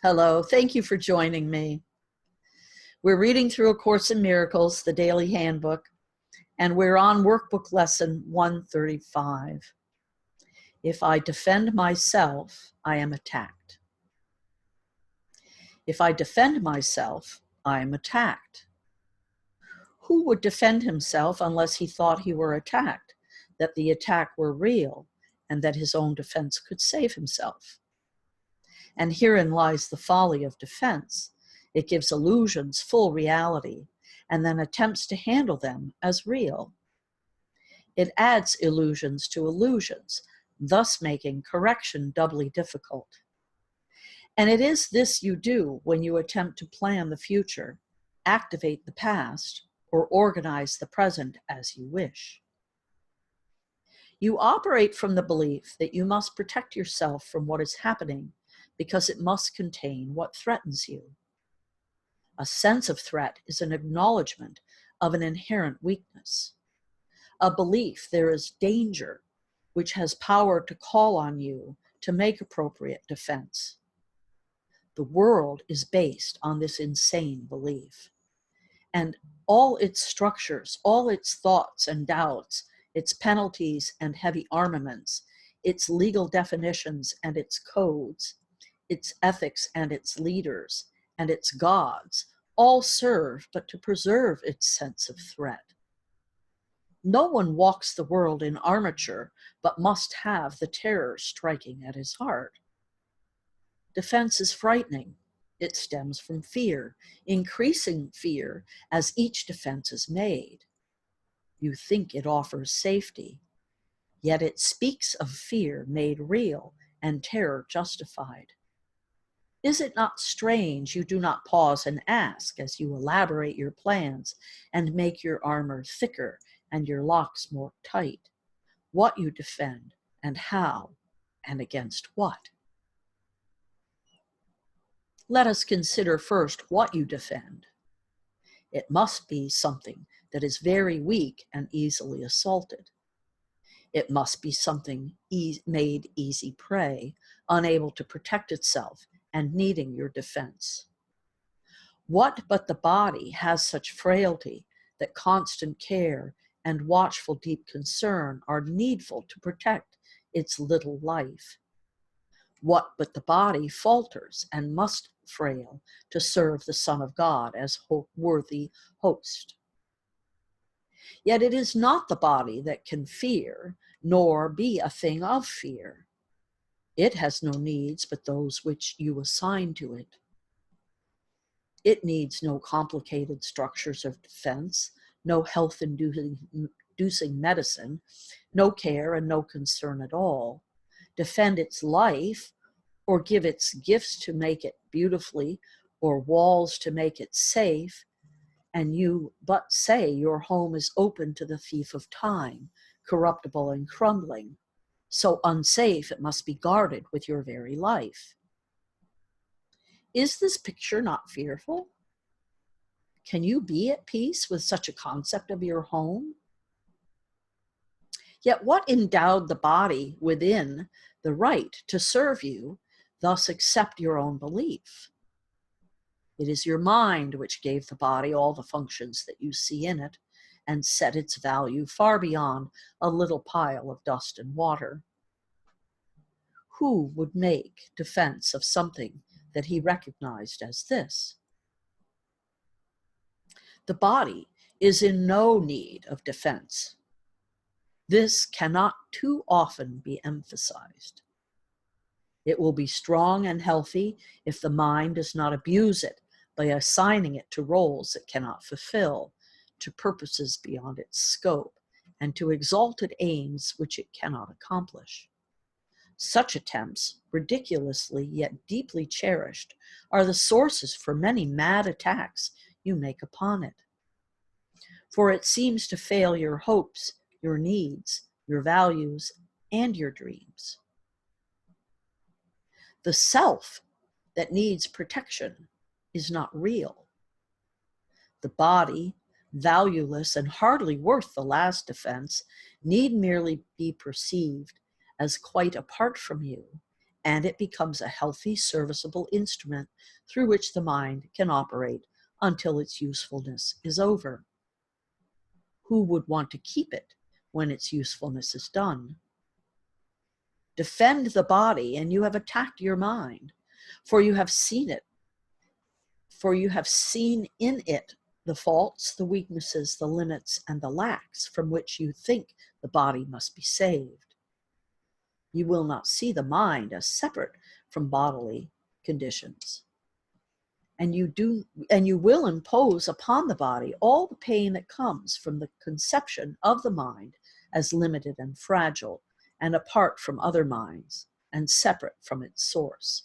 Hello, thank you for joining me. We're reading through A Course in Miracles, the Daily Handbook, and we're on workbook lesson 135. If I defend myself, I am attacked. If I defend myself, I am attacked. Who would defend himself unless he thought he were attacked, that the attack were real, and that his own defense could save himself? And herein lies the folly of defense. It gives illusions full reality, and then attempts to handle them as real. It adds illusions to illusions, thus making correction doubly difficult. And it is this you do when you attempt to plan the future, activate the past, or organize the present as you wish. You operate from the belief that you must protect yourself from what is happening because it must contain what threatens you. A sense of threat is an acknowledgement of an inherent weakness. A belief there is danger, which has power to call on you to make appropriate defense. The world is based on this insane belief. And all its structures, all its thoughts and doubts, its penalties and heavy armaments, its legal definitions and its codes, its ethics and its leaders, and its gods, all serve but to preserve its sense of threat. No one walks the world in armature, but must have the terror striking at his heart. Defense is frightening. It stems from fear, increasing fear as each defense is made. You think it offers safety, yet it speaks of fear made real and terror justified. Is it not strange you do not pause and ask as you elaborate your plans and make your armor thicker and your locks more tight, what you defend and how and against what? Let us consider first what you defend. It must be something that is very weak and easily assaulted. It must be something made easy prey, unable to protect itself and needing your defense. What but the body has such frailty that constant care and watchful deep concern are needful to protect its little life? What but the body falters and must frail to serve the Son of God as worthy host? Yet it is not the body that can fear, nor be a thing of fear. It has no needs but those which you assign to it. It needs no complicated structures of defense, no health-inducing medicine, no care and no concern at all. Defend its life, or give its gifts to make it beautifully, or walls to make it safe, and you but say your home is open to the thief of time, corruptible and crumbling, so unsafe it must be guarded with your very life. Is this picture not fearful? Can you be at peace with such a concept of your home? Yet what endowed the body within the right to serve you, thus accept your own belief? It is your mind which gave the body all the functions that you see in it and set its value far beyond a little pile of dust and water. Who would make defense of something that he recognized as this? The body is in no need of defense. This cannot too often be emphasized. It will be strong and healthy if the mind does not abuse it by assigning it to roles it cannot fulfill, to purposes beyond its scope, and to exalted aims which it cannot accomplish. Such attempts, ridiculously yet deeply cherished, are the sources for many mad attacks you make upon it. For it seems to fail your hopes, your needs, your values, and your dreams. The self that needs protection is not real. The body, valueless and hardly worth the last defense, need merely be perceived as quite apart from you and it becomes a healthy, serviceable instrument through which the mind can operate until its usefulness is over. Who would want to keep it when its usefulness is done? Defend the body, and you have attacked your mind, for you have seen it. For you have seen in it the faults, the weaknesses, the limits, and the lacks from which you think the body must be saved. You will not see the mind as separate from bodily conditions. And you will impose upon the body all the pain that comes from the conception of the mind as limited and fragile, and apart from other minds, and separate from its source.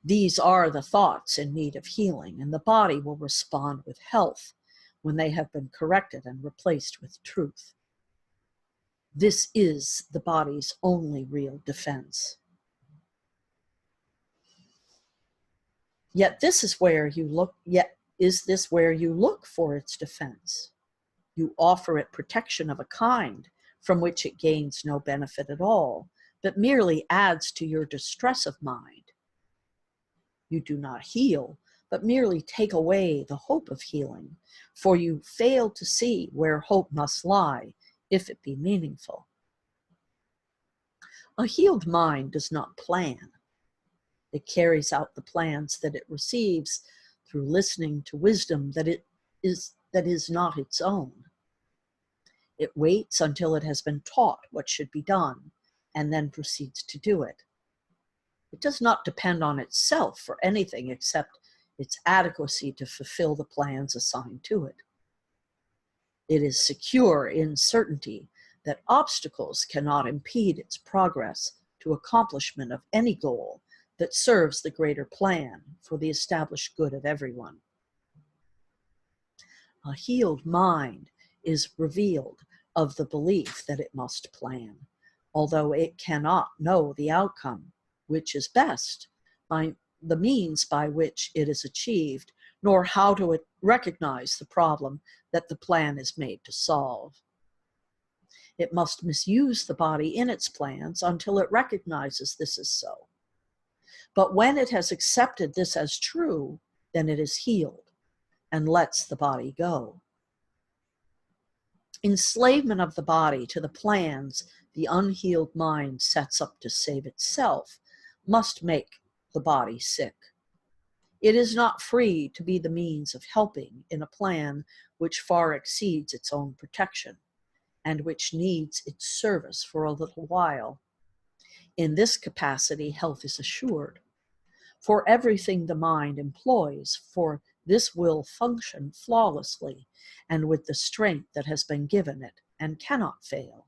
These are the thoughts in need of healing, and the body will respond with health when they have been corrected and replaced with truth. This is the body's only real defense. Yet is this where you look for its defense? You offer it protection of a kind from which it gains no benefit at all, but merely adds to your distress of mind. You do not heal, but merely take away the hope of healing, for you fail to see where hope must lie, if it be meaningful. A healed mind does not plan. It carries out the plans that it receives through listening to wisdom that is not its own. It waits until it has been taught what should be done, and then proceeds to do it. It does not depend on itself for anything except its adequacy to fulfill the plans assigned to it. It is secure in certainty that obstacles cannot impede its progress to accomplishment of any goal that serves the greater plan for the established good of everyone. A healed mind is revealed of the belief that it must plan, although it cannot know the outcome, which is best, by the means by which it is achieved, nor how to recognize the problem that the plan is made to solve. It must misuse the body in its plans until it recognizes this is so. But when it has accepted this as true, then it is healed and lets the body go. Enslavement of the body to the plans the unhealed mind sets up to save itself must make the body sick. It is not free to be the means of helping in a plan which far exceeds its own protection, and which needs its service for a little while. In this capacity, health is assured. For everything the mind employs for this will function flawlessly and with the strength that has been given it and cannot fail.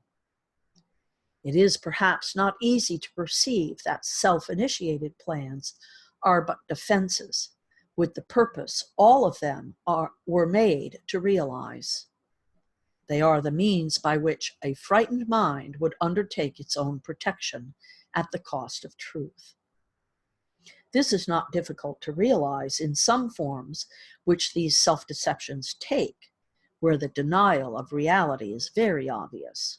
It is perhaps not easy to perceive that self-initiated plans are but defenses, with the purpose all of them were made to realize. They are the means by which a frightened mind would undertake its own protection at the cost of truth. This is not difficult to realize in some forms which these self-deceptions take, where the denial of reality is very obvious.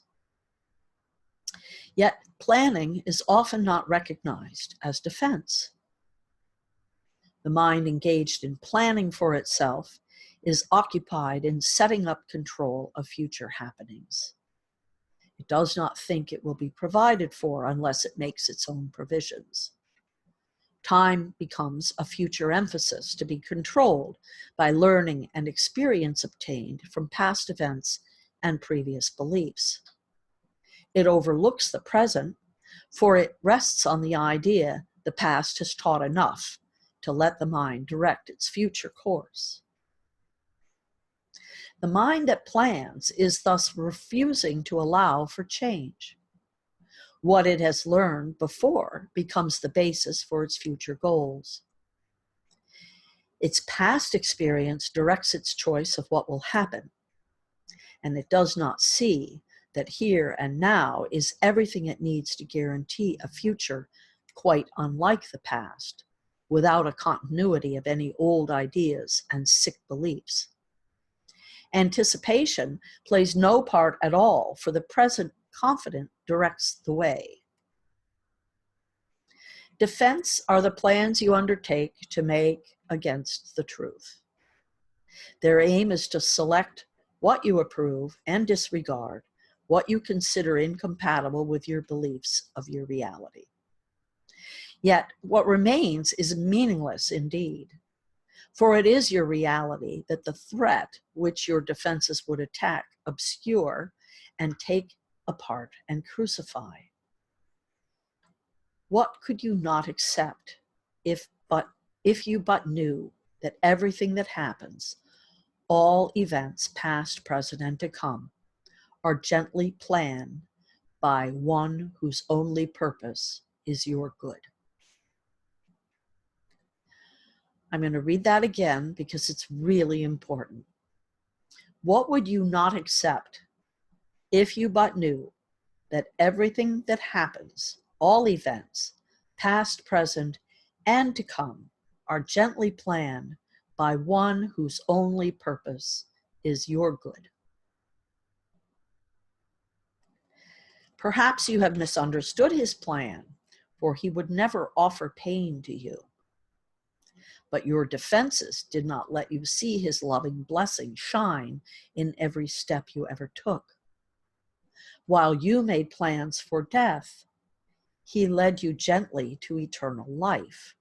Yet planning is often not recognized as defense. The mind engaged in planning for itself is occupied in setting up control of future happenings. It does not think it will be provided for unless it makes its own provisions. Time becomes a future emphasis to be controlled by learning and experience obtained from past events and previous beliefs. It overlooks the present, for it rests on the idea the past has taught enough to let the mind direct its future course. The mind that plans is thus refusing to allow for change. What it has learned before becomes the basis for its future goals. Its past experience directs its choice of what will happen, and it does not see that here and now is everything it needs to guarantee a future quite unlike the past, without a continuity of any old ideas and sick beliefs. Anticipation plays no part at all, for the present confident directs the way. Defense are the plans you undertake to make against the truth. Their aim is to select what you approve and disregard what you consider incompatible with your beliefs of your reality. Yet what remains is meaningless indeed, for it is your reality that the threat which your defenses would attack, obscure, and take apart and crucify. What could you not accept if you but knew that everything that happens, all events past, present, and to come, are gently planned by one whose only purpose is your good? I'm going to read that again because it's really important. What would you not accept if you but knew that everything that happens, all events, past, present, and to come, are gently planned by one whose only purpose is your good? Perhaps you have misunderstood his plan, for he would never offer pain to you. But your defenses did not let you see his loving blessing shine in every step you ever took. While you made plans for death, he led you gently to eternal life.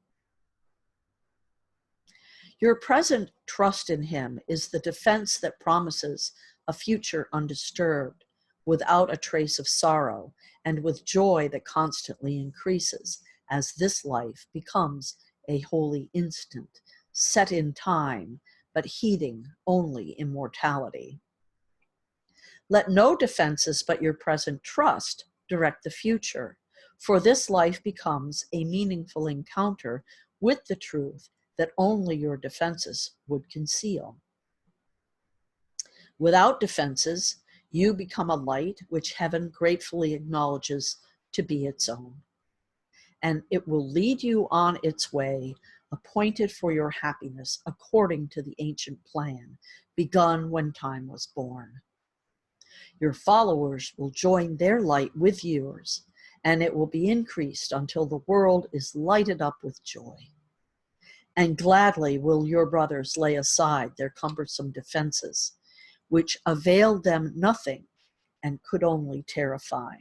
Your present trust in him is the defense that promises a future undisturbed, without a trace of sorrow, and with joy that constantly increases as this life becomes a holy instant, set in time, but heeding only immortality. Let no defenses but your present trust direct the future, for this life becomes a meaningful encounter with the truth that only your defenses would conceal. Without defenses, you become a light which heaven gratefully acknowledges to be its own, and it will lead you on its way, appointed for your happiness according to the ancient plan, begun when time was born. Your followers will join their light with yours, and it will be increased until the world is lighted up with joy. And gladly will your brothers lay aside their cumbersome defenses, which availed them nothing and could only terrify.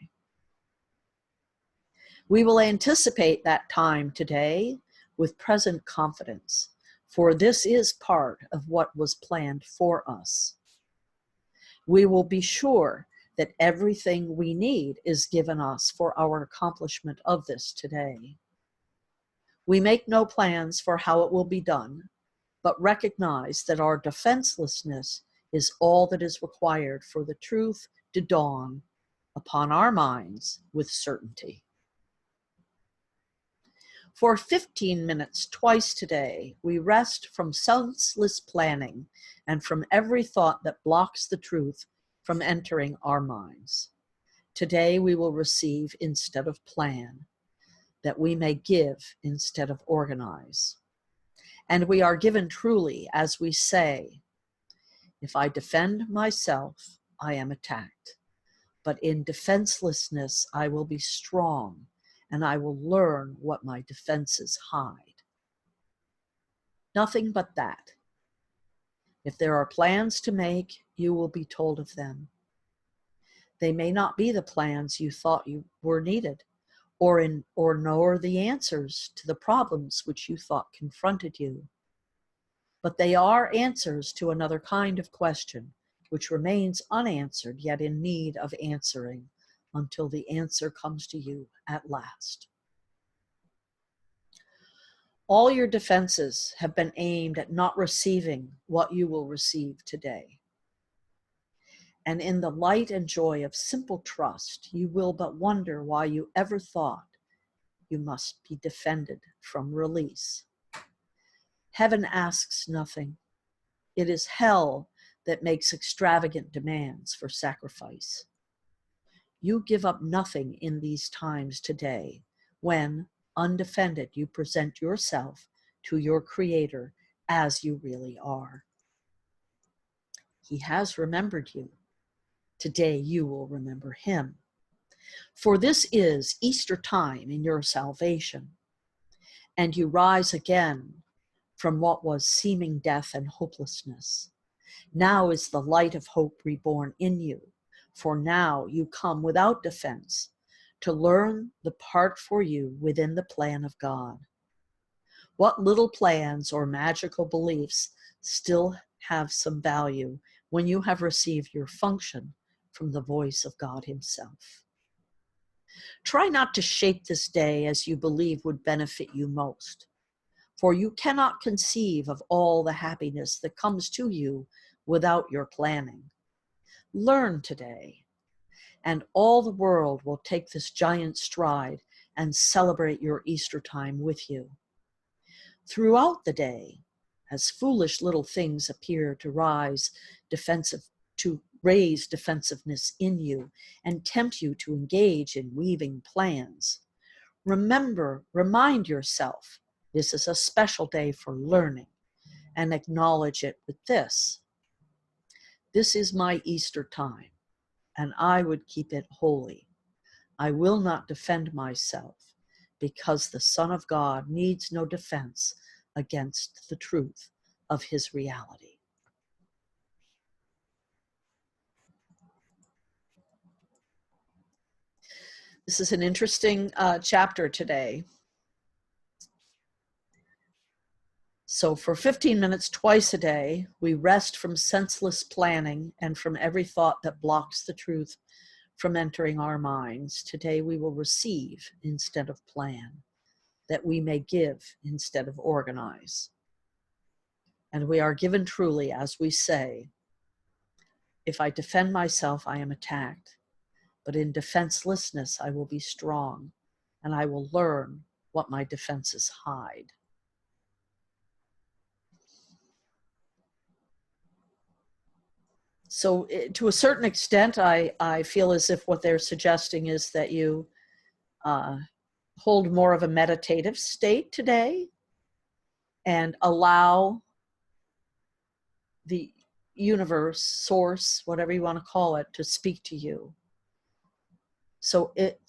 We will anticipate that time today with present confidence, for this is part of what was planned for us. We will be sure that everything we need is given us for our accomplishment of this today. We make no plans for how it will be done, but recognize that our defenselessness is all that is required for the truth to dawn upon our minds with certainty. For 15 minutes twice today, we rest from senseless planning and from every thought that blocks the truth from entering our minds. Today we will receive instead of plan, that we may give instead of organize. And we are given truly as we say, if I defend myself, I am attacked. But in defenselessness, I will be strong, and I will learn what my defenses hide. Nothing but that. If there are plans to make, you will be told of them. They may not be the plans you thought you were needed, or nor the answers to the problems which you thought confronted you. But they are answers to another kind of question, which remains unanswered, yet in need of answering, until the answer comes to you at last. All your defenses have been aimed at not receiving what you will receive today. And in the light and joy of simple trust, you will but wonder why you ever thought you must be defended from release. Heaven asks nothing. It is hell that makes extravagant demands for sacrifice. You give up nothing in these times today, when, undefended, you present yourself to your Creator as you really are. He has remembered you. Today you will remember him. For this is Easter time in your salvation. and you rise again from what was seeming death and hopelessness. Now is the light of hope reborn in you, for now you come without defense to learn the part for you within the plan of God. What little plans or magical beliefs still have some value when you have received your function from the voice of God Himself? Try not to shape this day as you believe would benefit you most, for you cannot conceive of all the happiness that comes to you without your planning. Learn today, and all the world will take this giant stride and celebrate your Easter time with you. Throughout the day, as foolish little things appear to raise defensiveness in you and tempt you to engage in weaving plans, remind yourself this is a special day for learning, and acknowledge it with this: this is my Easter time, and I would keep it holy. I will not defend myself, because the Son of God needs no defense against the truth of His reality. This is an interesting chapter today. So for 15 minutes twice a day, we rest from senseless planning and from every thought that blocks the truth from entering our minds. Today we will receive instead of plan, that we may give instead of organize. And we are given truly, as we say, if I defend myself, I am attacked. But in defenselessness, I will be strong, and I will learn what my defenses hide. So to a certain extent, I feel as if what they're suggesting is that you hold more of a meditative state today and allow the universe, source, whatever you want to call it, to speak to you. So it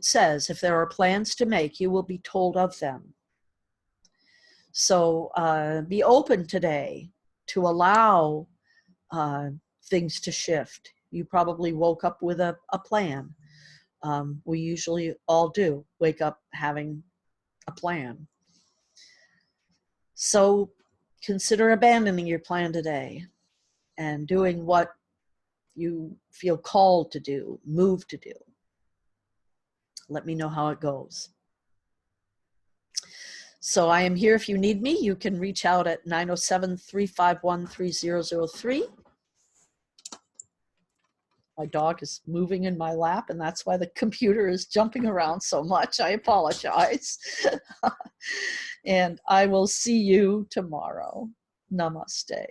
says, if there are plans to make, you will be told of them. So be open today to allow things to shift. You probably woke up with a plan. We usually all do wake up having a plan. So consider abandoning your plan today and doing what you feel called to do, moved to do. Let me know how it goes. So I am here if you need me. You can reach out at 907-351-3003. My dog is moving in my lap, and that's why the computer is jumping around so much. I apologize. And I will see you tomorrow. Namaste.